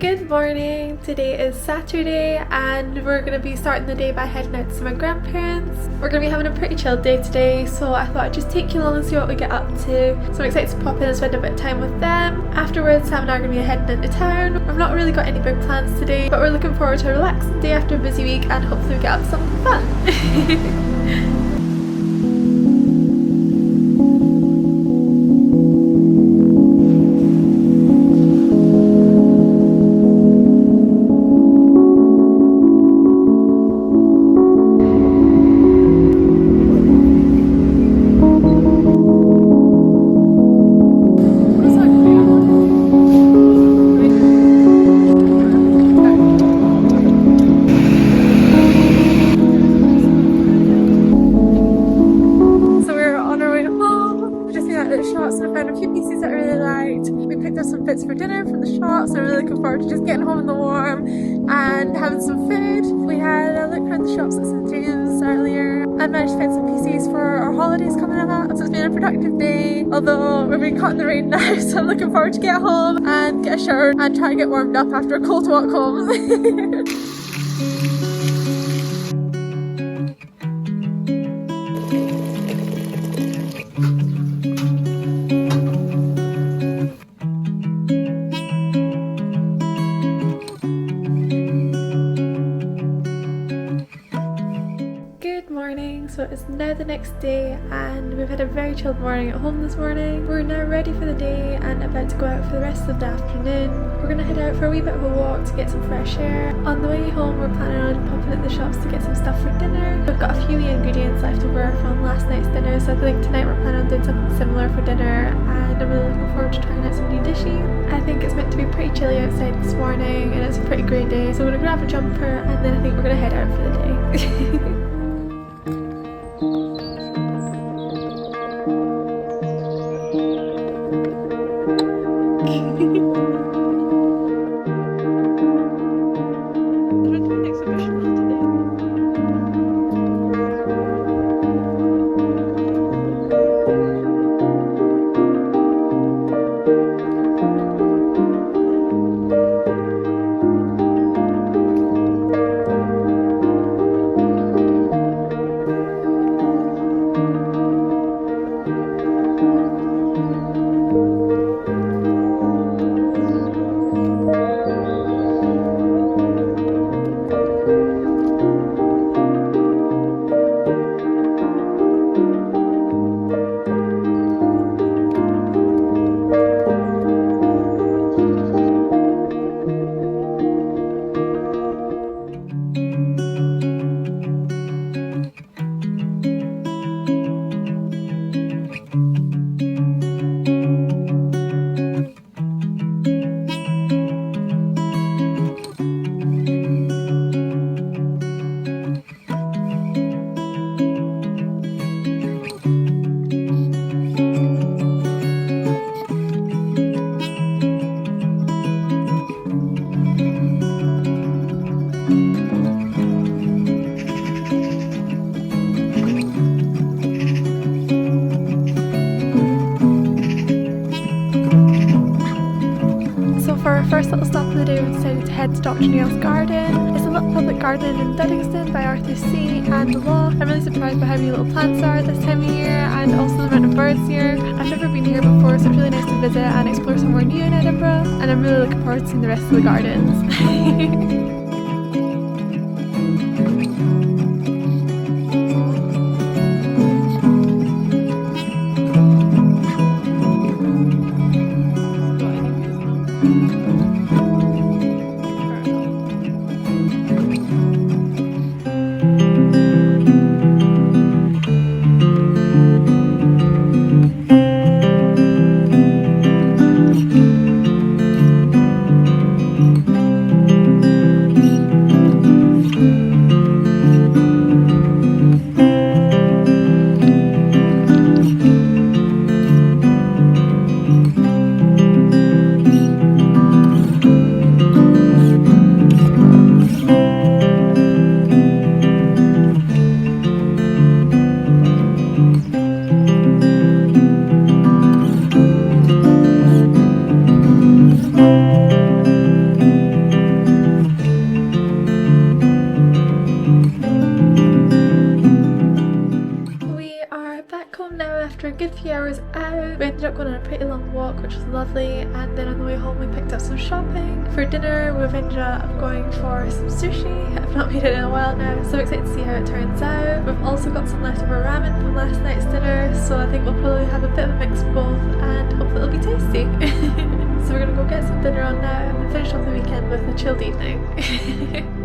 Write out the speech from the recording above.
Good morning! Today is Saturday and we're going to be starting the day by heading out to see my grandparents. We're going to be having a pretty chilled day today, so I thought I'd just take you along and see what we get up to. So I'm excited to pop in and spend a bit of time with them. Afterwards, Sam and I are going to be heading into town. I've not really got any big plans today, but we're looking forward to a relaxing day after a busy week and hopefully we get up to something fun. For dinner from the shops. I'm really looking forward to just getting home in the warm and having some food. We had a look around the shops at St James earlier and managed to find some PCs for our holidays coming up, so it's been a productive day, although we're being caught in the rain now, so I'm looking forward to get home and get a shower and try and get warmed up after a cold walk home. So it's now the next day and we've had a very chilled morning at home this morning. We're now ready for the day and about to go out for the rest of the afternoon. We're going to head out for a wee bit of a walk to get some fresh air. On the way home we're planning on popping at the shops to get some stuff for dinner. We've got a few ingredients left over from last night's dinner, so I think tonight we're planning on doing something similar for dinner and I'm really looking forward to trying out some new dishes. I think it's meant to be pretty chilly outside this morning and it's a pretty great day, so we're going to grab a jumper and then I think we're going to head out for the day. For our first little stop of the day, we decided to head to Dr. Neil's garden. It's a little public garden in Duddingston by Arthur C and the Loch. I'm really surprised by how many little plants are this time of year and also the amount of birds here. I've never been here before, so it's really nice to visit and explore somewhere new in Edinburgh, and I'm really looking forward to seeing the rest of the gardens. up going on a pretty long walk, which was lovely, and then on the way home we picked up some shopping. For dinner we've ended up going for some sushi. I've not made it in a while now, so excited to see how it turns out. We've also got some leftover ramen from last night's dinner, so I think we'll probably have a bit of a mix of both and hopefully it'll be tasty. So we're gonna go get some dinner on now and finish off the weekend with a chilled evening.